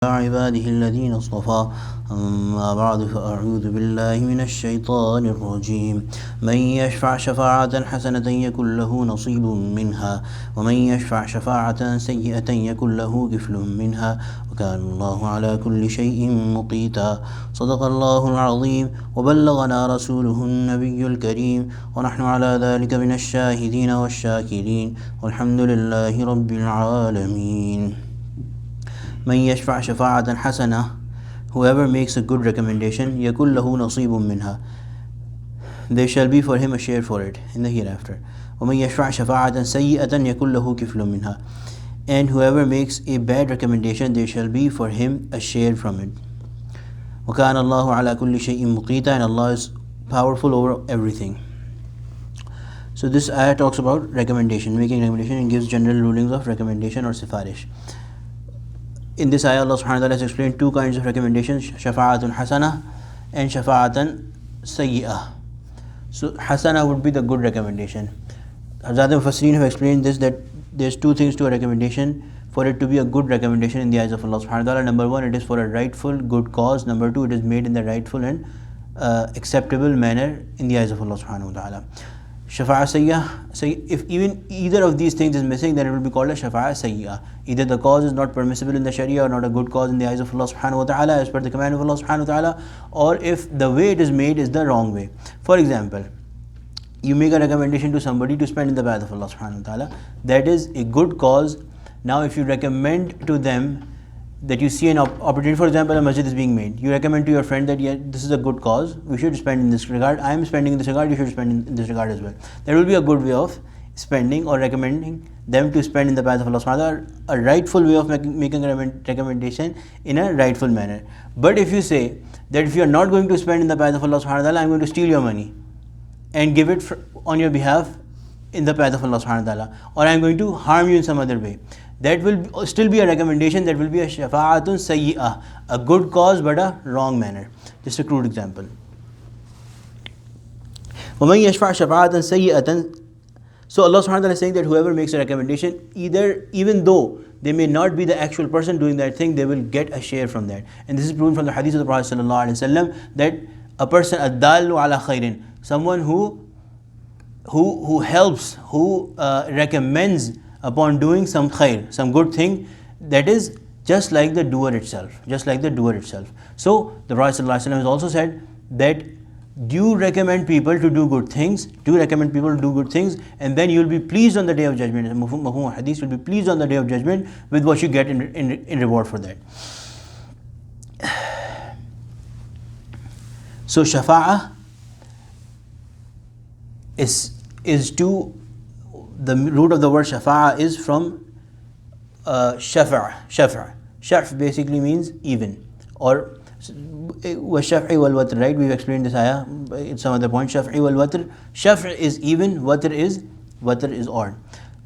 عباده الذين اصطفى أما بعد فأعوذ بالله من الشيطان الرجيم من يشفع شفاعة حسنة يكن له نصيب منها ومن يشفع شفاعة سيئة يكن له كفل منها وكان الله على كل شيء مقيتا صدق الله العظيم وبلغنا رسوله النبي الكريم ونحن على ذلك من الشاهدين والشاكرين والحمد لله رب العالمين. من يشفع شفاعة حسنة, whoever makes a good recommendation, يكن له نصيب منها, there shall be for him a share for it in the hereafter. ومن يشفع شفاعة سيئة يكن له كفل منها, and whoever makes a bad recommendation, there shall be for him a share from it. وكان الله على كل شيء مقيتا, and Allah is powerful over everything. So this ayah talks about recommendation, making recommendation, and gives general rulings of recommendation or sifarish. In this ayah, Allah subhanahu wa ta'ala has explained two kinds of recommendations, shafa'atun hasana and shafa'atan sayyi'ah. So hasana would be the good recommendation. Hazrat Mufassirin have explained this, that there's two things to a recommendation for it to be a good recommendation in the eyes of Allah subhanahu wa ta'ala. Number one, it is for a rightful good cause. Number two, it is made in the rightful and acceptable manner in the eyes of Allah subhanahu wa ta'ala. Shafa'a sayyah, so if even either of these things is missing, then it will be called a shafa'a sayyah. Either the cause is not permissible in the sharia or not a good cause in the eyes of Allah subhanahu wa ta'ala as per the command of Allah subhanahu wa ta'ala, or if the way it is made is the wrong way. For example, you make a recommendation to somebody to spend in the path of Allah subhanahu wa ta'ala, that is a good cause. Now if you recommend to them that you see an opportunity, for example, a masjid is being made, you recommend to your friend that yeah, this is a good cause, we should spend in this regard, I am spending in this regard, you should spend in this regard as well. That will be a good way of spending or recommending them to spend in the path of Allah subhanahu wa ta'ala, a rightful way of making a recommendation in a rightful manner. But if you say that if you are not going to spend in the path of Allah subhanahu wa ta'ala, I am going to steal your money and give it on your behalf in the path of Allah subhanahu wa ta'ala, or I am going to harm you in some other way, that will still be a recommendation, that will be a shafa'atun sayyi'ah, a good cause but a wrong manner. Just a crude example. وَمَنْ يَشْفَعْ شَفَاعَةً سَيِّئَةً. So Allah subhanahu wa ta'ala is saying that whoever makes a recommendation, even though they may not be the actual person doing that thing, they will get a share from that. And this is proven from the hadith of the Prophet sallallahu alaihi wasallam, that a person, ad-dallu ala khairin, someone who helps, who recommends upon doing some khair, some good thing, that is just like the doer itself, So the Prophet ﷺ has also said that do recommend people to do good things, and then you will be pleased on the day of judgment. Mafhum hadith, will be pleased on the day of judgment with what you get in reward for that. So shafa'ah is to, the root of the word shafa'a is from shafa'. Shaf' basically means even, or shaf'i wal watr, right? We've explained this ayah at some other point. Shaf'i wal watr. Shaf' is even, watr is odd.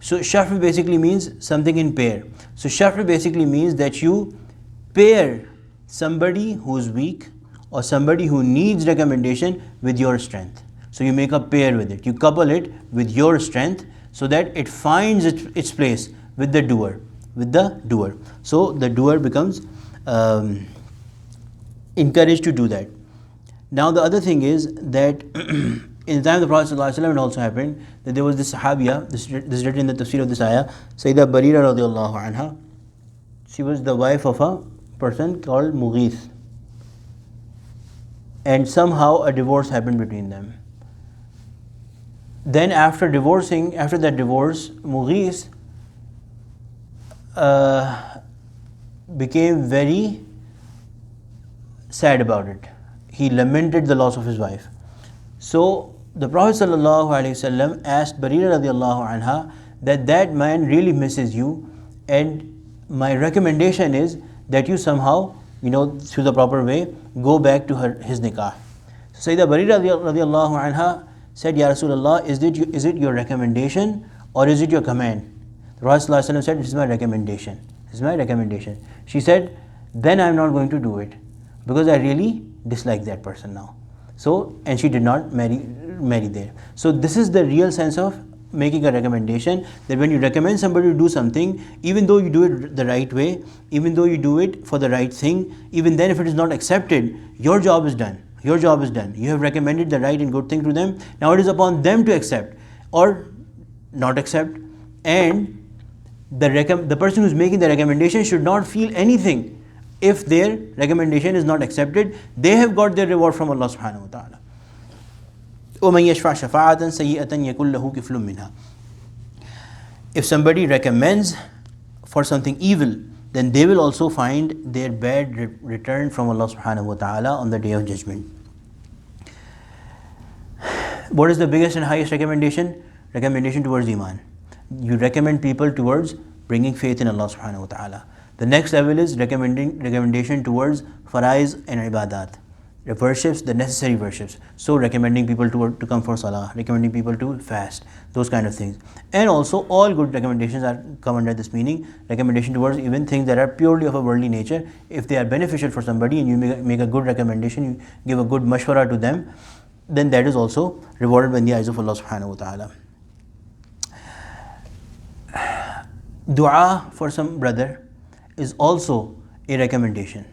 So shaf' basically means something in pair. So shaf' basically means that you pair somebody who's weak or somebody who needs recommendation with your strength. So you make a pair with it. You couple it with your strength so that it finds its place with the doer. So the doer becomes encouraged to do that. Now the other thing is that in the time of the Prophet ﷺ, it also happened that there was this sahabiya, this is written in the tafsir of this ayah, Sayyidah Barira radiallahu anha. She was the wife of a person called Mughith. And somehow a divorce happened between them. Then after that divorce, Mughith became very sad about it. He lamented the loss of his wife. So the Prophet ﷺ asked Barira radiallahu anha that man really misses you, and my recommendation is that you somehow, through the proper way, go back to his nikah. So Sayyidah Barira radiallahu anha said, Ya Rasulullah, is it your recommendation or is it your command? The Prophet ﷺ said, it is my recommendation. She said, then I am not going to do it because I really dislike that person now. So, and she did not marry there. So this is the real sense of making a recommendation, that when you recommend somebody to do something, even though you do it the right way, even though you do it for the right thing, even then if it is not accepted, your job is done. Your job is done. You have recommended the right and good thing to them. Now it is upon them to accept or not accept, and the person who is making the recommendation should not feel anything if their recommendation is not accepted. They have got their reward from Allah subhanahu wa ta'ala. وَمَنْ يَشْفَعْ شَفَاعَةً سَيِّئَةً يَكُنْ لَهُ كِفْلٌ مِنْهَا. If somebody recommends for something evil, then they will also find their bad return from Allah subhanahu wa ta'ala on the day of judgment. What is the biggest and highest recommendation? Recommendation towards Iman. You recommend people towards bringing faith in Allah subhanahu wa ta'ala. The next level is recommendation towards faraiz and ibadat, the worships, the necessary worships. So recommending people to come for salah, recommending people to fast, those kind of things. And also all good recommendations come under this meaning. Recommendation towards even things that are purely of a worldly nature. If they are beneficial for somebody and you make a good recommendation, you give a good mashwara to them, then that is also rewarded in the eyes of Allah subhanahu wa ta'ala. Dua for some brother is also a recommendation,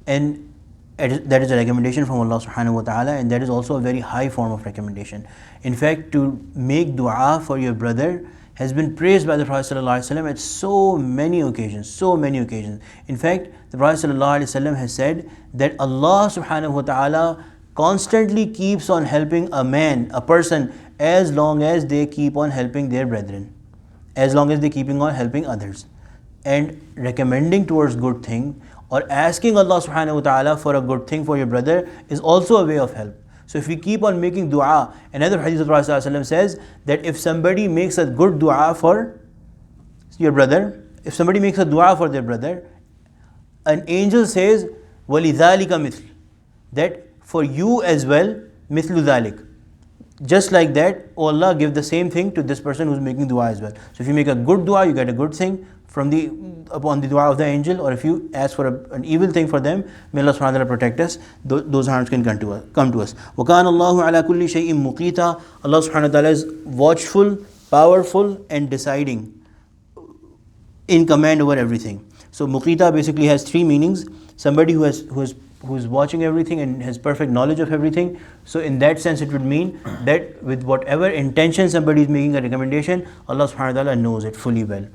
and that is a recommendation from Allah subhanahu wa ta'ala, and that is also a very high form of recommendation. In fact, to make dua for your brother has been praised by the Prophet ﷺ at so many occasions. In fact, the Prophet ﷺ has said that Allah subhanahu wa ta'ala constantly keeps on helping a person, as long as they keep on helping their brethren, as long as they keeping on helping others. And recommending towards good thing or asking Allah subhanahu wa ta'ala for a good thing for your brother is also a way of help. So if we keep on making dua, another hadith of Prophet ﷺ says that if somebody makes a good dua for your brother, if somebody makes a dua for their brother, an angel says, وَلِذَلِكَ مِثْلُ, that for you as well, mithlu dhalik. Just like that, oh Allah, give the same thing to this person who's making dua as well. So if you make a good dua, you get a good thing upon the dua of the angel, or if you ask for an evil thing for them, may Allah subhanahu wa ta'ala protect us. Those harms can come to us. وَكَانَ اللَّهُ عَلَى كُلِّ شَيْءٍ مُقِيتًا. Allah subhanahu wa ta'ala is watchful, powerful, and deciding, in command over everything. So muqita basically has three meanings. Somebody who is watching everything and has perfect knowledge of everything. So in that sense it would mean that with whatever intention somebody is making a recommendation, Allah subhanahu wa ta'ala knows it fully well.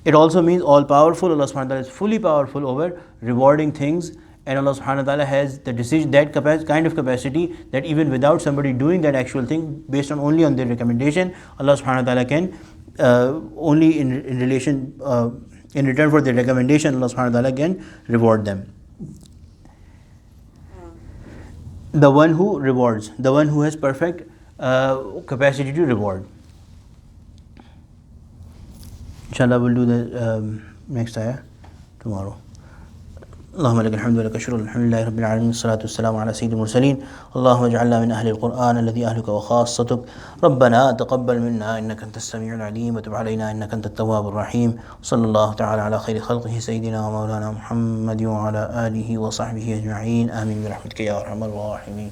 It also means all powerful. Allah subhanahu wa ta'ala is fully powerful over rewarding things, and Allah subhanahu wa ta'ala has the decision, that kind of capacity, that even without somebody doing that actual thing, based on only on their recommendation, Allah subhanahu wa ta'ala can only in return for their recommendation, Allah subhanahu wa ta'ala can reward them. The one who rewards, the one who has perfect capacity to reward. Inshallah, we'll do the next ayah tomorrow. اللهم لك الحمد ولك الشكر الحمد لله رب العالمين والصلاة والسلام على سيد المرسلين اللهم اجعلنا من أهل القرآن الذي أهلك وخاصتك ربنا تقبل منا إنك أنت السميع العليم وتب علينا إنك أنت التواب الرحيم صلى الله تعالى على خير خلقه سيدنا ومولانا محمد وعلى آله وصحبه أجمعين آمين برحمتك يا أرحم الراحمين.